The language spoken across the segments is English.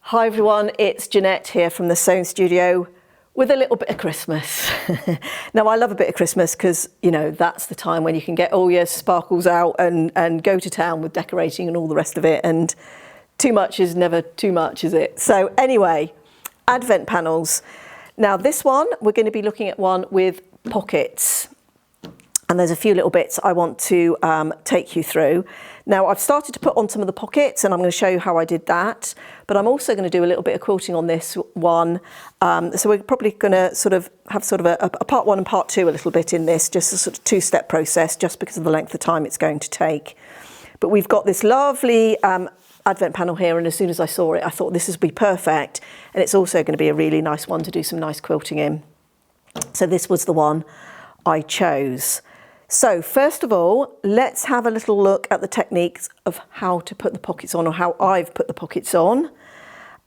Hi everyone, it's Jeanette here from the Sewing Studio with a little bit of Christmas. Now I love a bit of Christmas because, you know, that's the time when you can get all your sparkles out and go to town with decorating and all the rest of it, and too much is never too much, is it? So anyway, Advent panels. Now this one, we're going to be looking at one with pockets. And there's a few little bits I want to take you through. Now I've started to put on some of the pockets and I'm going to show you how I did that, but I'm also going to do a little bit of quilting on this one. So we're probably going to have a part one and part two a little bit in this, just a sort of two-step process, just because of the length of time it's going to take. But we've got this lovely Advent panel here, and as soon as I saw it, I thought this would be perfect. And it's also going to be a really nice one to do some nice quilting in. So this was the one I chose. So first of all, let's have a little look at the techniques of how to put the pockets on, or how I've put the pockets on.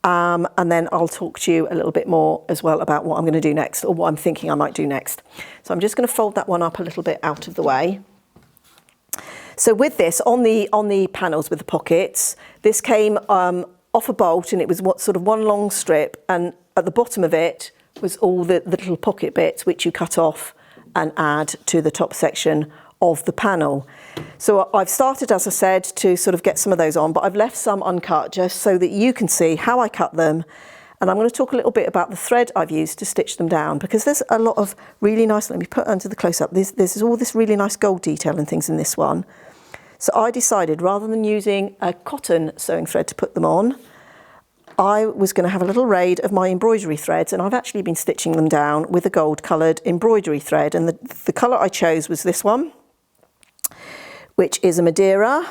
And then I'll talk to you a little bit more as well about what I'm going to do next, or what I'm thinking I might do next. So I'm just going to fold that one up a little bit out of the way. So with this, on the panels with the pockets, this came off a bolt, and it was sort of one long strip, and at the bottom of it was all the little pocket bits which you cut off and add to the top section of the panel. So I've started, as I said, to sort of get some of those on, but I've left some uncut just so that you can see how I cut them. And I'm going to talk a little bit about the thread I've used to stitch them down, because there's a lot of really nice, let me put under the close-up, there's all this really nice gold detail and things in this one. So I decided, rather than using a cotton sewing thread to put them on, I was going to have a little raid of my embroidery threads, and I've actually been stitching them down with a gold coloured embroidery thread, and the colour I chose was this one, which is a Madeira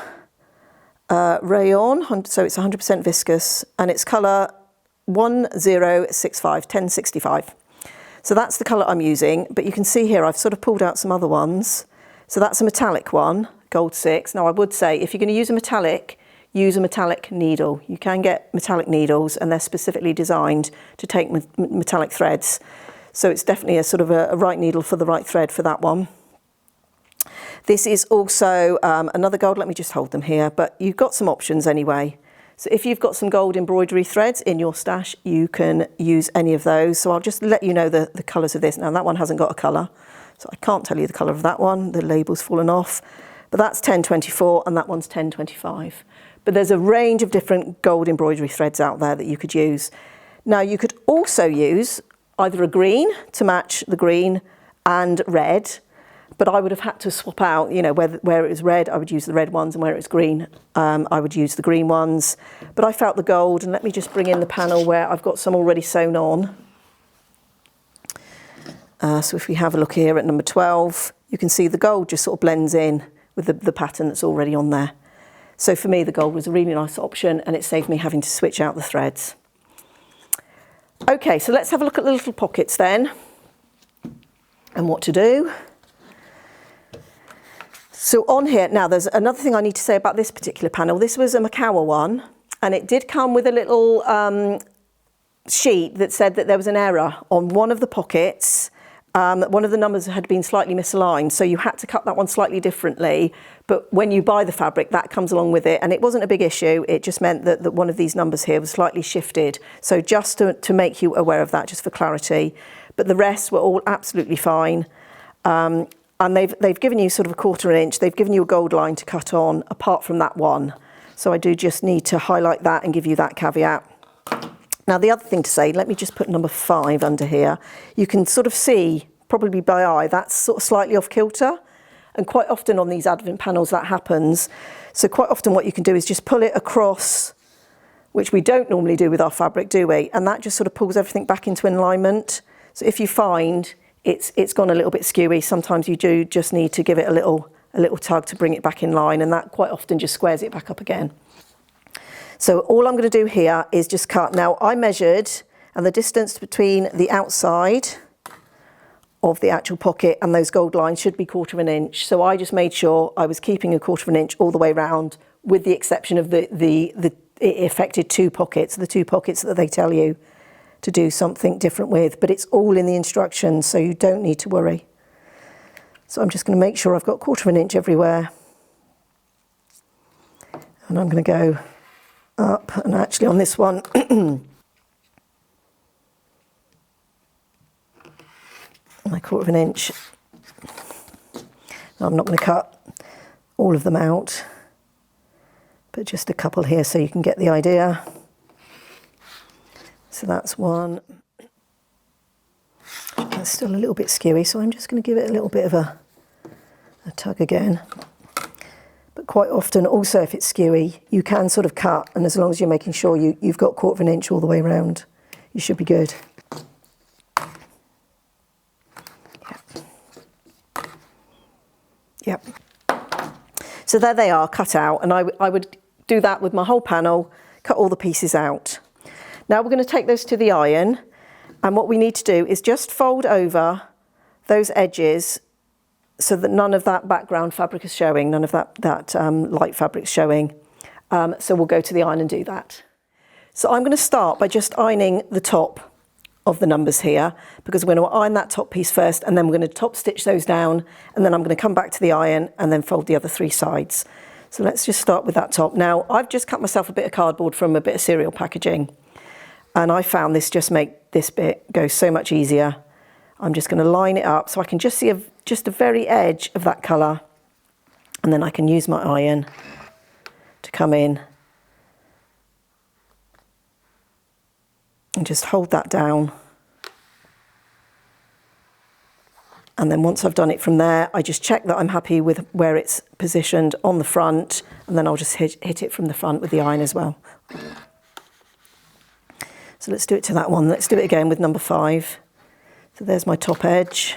rayon, so it's 100% viscose, and it's colour 1065. So that's the colour I'm using, but you can see here I've sort of pulled out some other ones. So that's a metallic one, gold 6. Now I would say, if you're going to use a metallic needle. You can get metallic needles, and they're specifically designed to take metallic threads. So it's definitely a sort of a right needle for the right thread for that one. This is also another gold. Let me just hold them here, but you've got some options anyway. So if you've got some gold embroidery threads in your stash, you can use any of those. So I'll just let you know the colours of this. Now that one hasn't got a colour, so I can't tell you the colour of that one. The label's fallen off, but that's 1024 and that one's 1025. But there's a range of different gold embroidery threads out there that you could use. Now you could also use either a green to match the green and red, but I would have had to swap out, you know, where it was red, I would use the red ones, and where it was green, I would use the green ones. But I felt the gold, and let me just bring in the panel where I've got some already sewn on. So if we have a look here at number 12, you can see the gold just sort of blends in with the pattern that's already on there. So for me, the gold was a really nice option, and it saved me having to switch out the threads. Okay, so let's have a look at the little pockets then, and what to do. So on here, now there's another thing I need to say about this particular panel. This was a Makower one, and it did come with a little sheet that said that there was an error on one of the pockets. One of the numbers had been slightly misaligned, so you had to cut that one slightly differently. But when you buy the fabric, that comes along with it, and it wasn't a big issue. It just meant that one of these numbers here was slightly shifted. So just to make you aware of that, just for clarity. But the rest were all absolutely fine. And they've given you sort of a 1/4 inch. They've given you a gold line to cut on, apart from that one. So I do just need to highlight that and give you that caveat. Now the other thing to say, let me just put number 5 under here. You can sort of see, probably by eye, that's sort of slightly off kilter. And quite often on these Advent panels that happens. So quite often what you can do is just pull it across, which we don't normally do with our fabric, do we? And that just sort of pulls everything back into alignment. So if you find it's gone a little bit skewy, sometimes you do just need to give it a little tug to bring it back in line, and that quite often just squares it back up again. So all I'm going to do here is just cut. Now I measured, and the distance between the outside of the actual pocket and those gold lines should be 1/4 inch. So I just made sure I was keeping a 1/4 inch all the way round, with the exception of it affected 2 pockets, the 2 pockets that they tell you to do something different with, but it's all in the instructions, so you don't need to worry. So I'm just going to make sure I've got 1/4 inch everywhere. And I'm going to go up, and actually on this one my 1/4 inch. Now, I'm not going to cut all of them out, but just a couple here so you can get the idea. So that's one. That's still a little bit skewy, so I'm just going to give it a little bit of a tug again. But quite often also if it's skewy, you can sort of cut, and as long as you're making sure you've got 1/4 inch all the way around, you should be good. Yep. So there they are, cut out, and I would do that with my whole panel, cut all the pieces out. Now we're going to take those to the iron, and what we need to do is just fold over those edges so that none of that background fabric is showing, none of that light fabric showing. So we'll go to the iron and do that. So I'm going to start by just ironing the top of the numbers here, because we're going to iron that top piece first, and then we're going to top stitch those down, and then I'm going to come back to the iron and then fold the other 3 sides. So let's just start with that top. Now I've just cut myself a bit of cardboard from a bit of cereal packaging, and I found this just make this bit go so much easier. I'm just going to line it up so I can just see just the very edge of that colour, and then I can use my iron to come in and just hold that down. And then once I've done it from there, I just check that I'm happy with where it's positioned on the front, and then I'll just hit it from the front with the iron as well. So let's do it to that one. Let's do it again with number 5. So there's my top edge.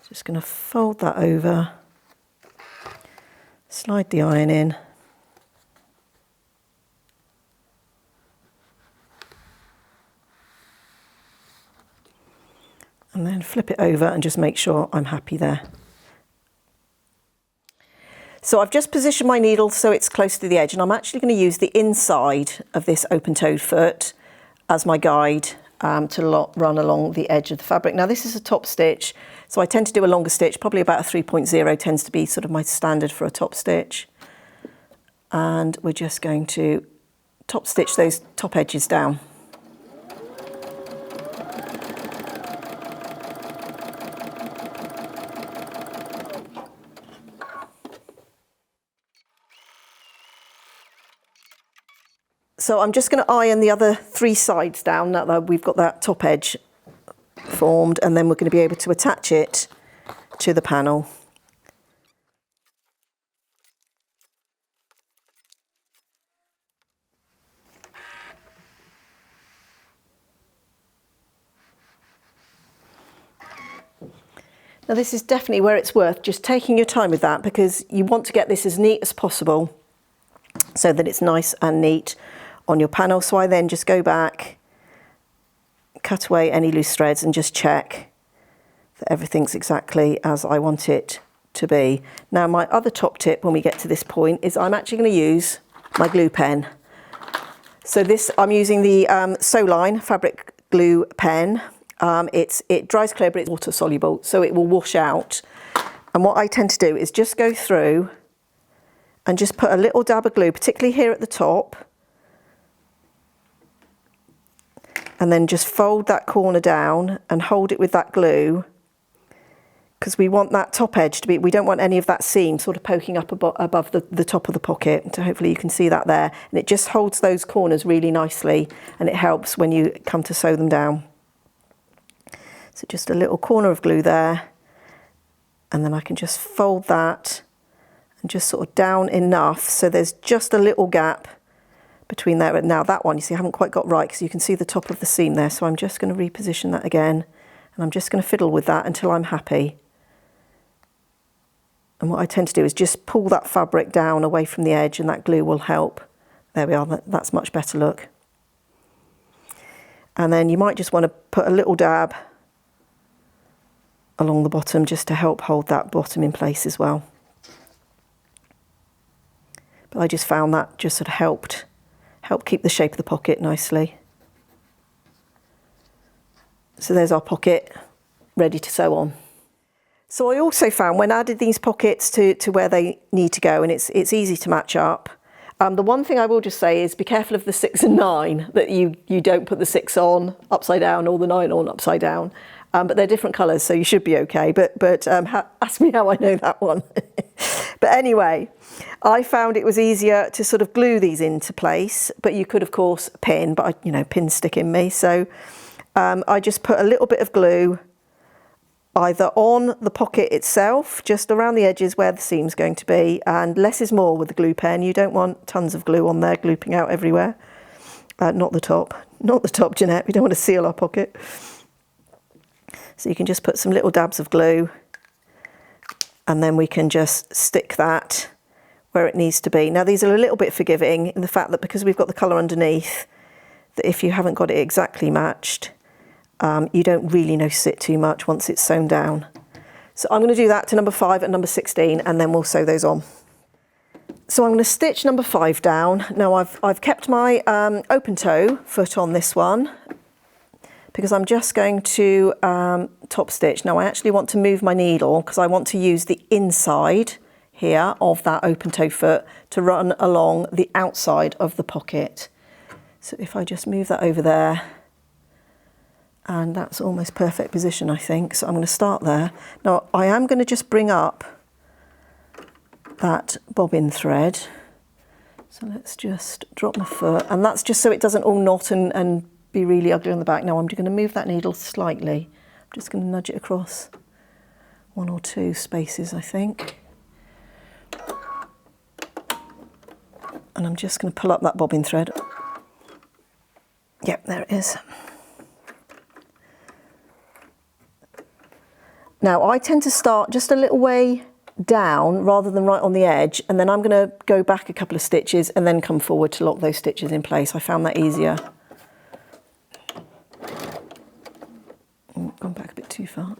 Just going to fold that over, slide the iron in, and then flip it over and just make sure I'm happy there. So I've just positioned my needle so it's close to the edge, and I'm actually going to use the inside of this open-toed foot as my guide to run along the edge of the fabric. Now this is a top stitch, so I tend to do a longer stitch, probably about a 3.0 tends to be sort of my standard for a top stitch. And we're just going to top stitch those top edges down. So I'm just going to iron the other 3 sides down now that we've got that top edge formed, and then we're going to be able to attach it to the panel. Now this is definitely where it's worth just taking your time with that, because you want to get this as neat as possible so that it's nice and neat on your panel. So I then just go back, cut away any loose threads, and just check that everything's exactly as I want it to be. Now my other top tip when we get to this point is I'm actually going to use my glue pen. So this, I'm using the Soline fabric glue pen. It dries clear, but it's water soluble, so it will wash out. And what I tend to do is just go through and just put a little dab of glue, particularly here at the top, and then just fold that corner down and hold it with that glue, because we want that top edge to be, we don't want any of that seam sort of poking up above the top of the pocket. So hopefully you can see that there, and it just holds those corners really nicely, and it helps when you come to sew them down. So just a little corner of glue there, and then I can just fold that and just sort of down enough so there's just a little gap between there. And now that one, you see, I haven't quite got right because you can see the top of the seam there. So I'm just going to reposition that again, and I'm just going to fiddle with that until I'm happy. And what I tend to do is just pull that fabric down away from the edge, and that glue will help. There we are, that's much better look. And then you might just want to put a little dab along the bottom just to help hold that bottom in place as well. But I just found that just sort of helped keep the shape of the pocket nicely. So there's our pocket ready to sew on. So I also found when I added these pockets to where they need to go, and it's easy to match up, The one thing I will just say is be careful of the 6 and 9, that you don't put the 6 on upside down or the 9 on upside down. But they're different colours, so you should be okay. But ask me how I know that one. But anyway, I found it was easier to sort of glue these into place, but you could, of course, pin, but pins stick in me. So I just put a little bit of glue either on the pocket itself, just around the edges where the seam's going to be, and less is more with the glue pen. You don't want tons of glue on there, glooping out everywhere. Not the top, Jeanette. We don't want to seal our pocket. So you can just put some little dabs of glue, and then we can just stick that where it needs to be. Now these are a little bit forgiving in the fact that because we've got the colour underneath, that if you haven't got it exactly matched, you don't really notice it too much once it's sewn down. So I'm going to do that to number 5 and number 16, and then we'll sew those on. So I'm going to stitch number 5 down. Now I've kept my open toe foot on this one because I'm just going to top stitch. Now I actually want to move my needle because I want to use the inside here of that open toe foot to run along the outside of the pocket. So if I just move that over there, and that's almost perfect position, I think. So I'm going to start there. Now I am going to just bring up that bobbin thread. So let's just drop my foot, and that's just so it doesn't all knot and be really ugly on the back. Now I'm going to move that needle slightly. I'm just going to nudge it across 1 or 2 spaces, I think. And I'm just going to pull up that bobbin thread. Yep, there it is. Now I tend to start just a little way down rather than right on the edge, and then I'm going to go back a couple of stitches and then come forward to lock those stitches in place. I found that easier. Gone back a bit too far.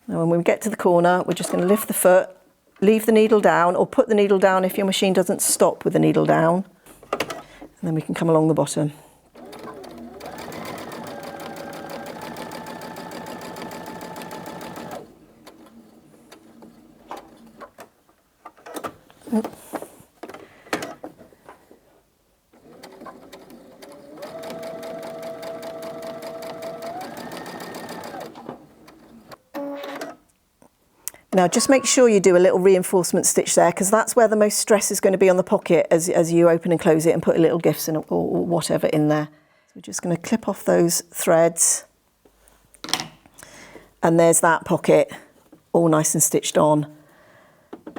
Now when we get to the corner, we're just going to lift the foot, leave the needle down, or put the needle down if your machine doesn't stop with the needle down, and then we can come along the bottom. Now just make sure you do a little reinforcement stitch there, because that's where the most stress is going to be on the pocket as you open and close it and put little gifts in or whatever in there. So we're just going to clip off those threads, and there's that pocket all nice and stitched on,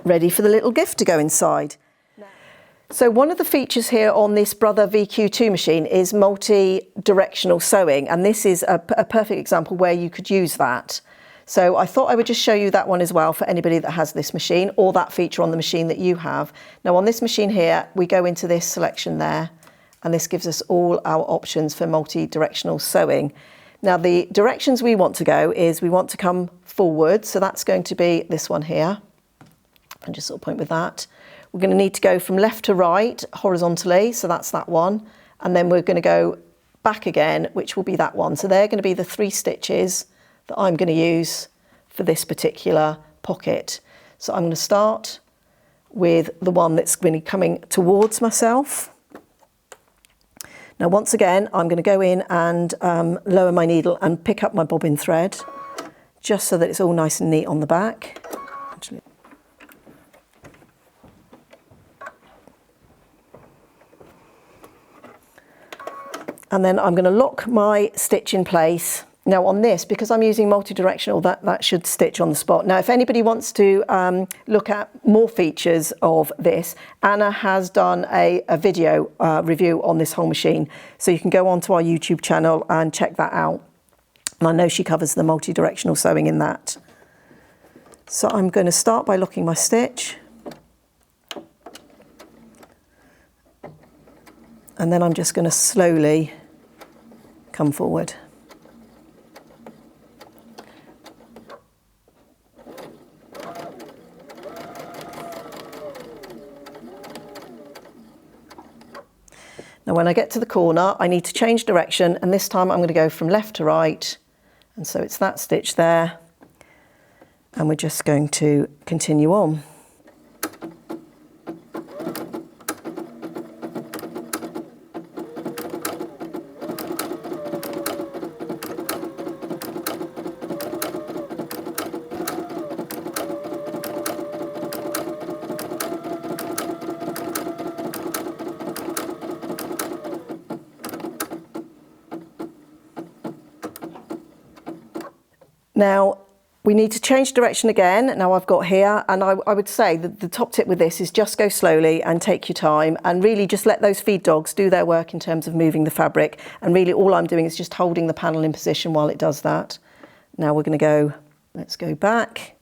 ready for the little gift to go inside. So one of the features here on this Brother VQ2 machine is multi-directional sewing, and this is a perfect example where you could use that. So I thought I would just show you that one as well for anybody that has this machine, or that feature on the machine that you have. Now on this machine here, we go into this selection there, and this gives us all our options for multi-directional sewing. Now the directions we want to go is we want to come forward, so that's going to be this one here. And just sort of point with that. We're going to need to go from left to right horizontally, so that's that one. And then we're going to go back again, which will be that one. So they're going to be the 3 stitches that I'm going to use for this particular pocket. So I'm going to start with the one that's going to be coming towards myself. Now once again, I'm going to go in and lower my needle and pick up my bobbin thread, just so that it's all nice and neat on the back. Actually, and then I'm going to lock my stitch in place. Now on this, because I'm using multi-directional, that should stitch on the spot. Now if anybody wants to look at more features of this, Anna has done a video review on this whole machine, so you can go onto our YouTube channel and check that out. And I know she covers the multi-directional sewing in that. So I'm going to start by locking my stitch, and then I'm just going to slowly come forward. Now when I get to the corner, I need to change direction, and this time I'm going to go from left to right. And so it's that stitch there. And we're just going to continue on. Now, we need to change direction again. Now I've got here, and I would say that the top tip with this is just go slowly and take your time, and really just let those feed dogs do their work in terms of moving the fabric. And really all I'm doing is just holding the panel in position while it does that. Now we're going to go, let's go back.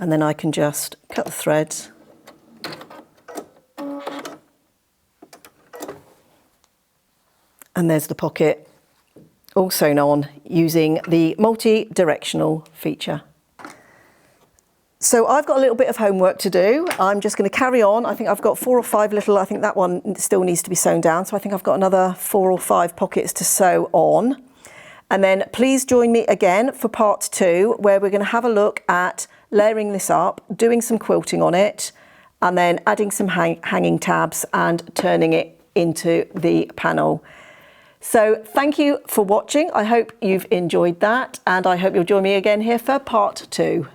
And then I can just cut the threads. And there's the pocket, all sewn on using the multi-directional feature. So I've got a little bit of homework to do. I'm just going to carry on. I think I've got 4 or 5 little, I think that one still needs to be sewn down. So I think I've got another 4 or 5 pockets to sew on. And then please join me again for part 2, where we're going to have a look at layering this up, doing some quilting on it, and then adding some hanging tabs and turning it into the panel. So thank you for watching. I hope you've enjoyed that, and I hope you'll join me again here for part 2.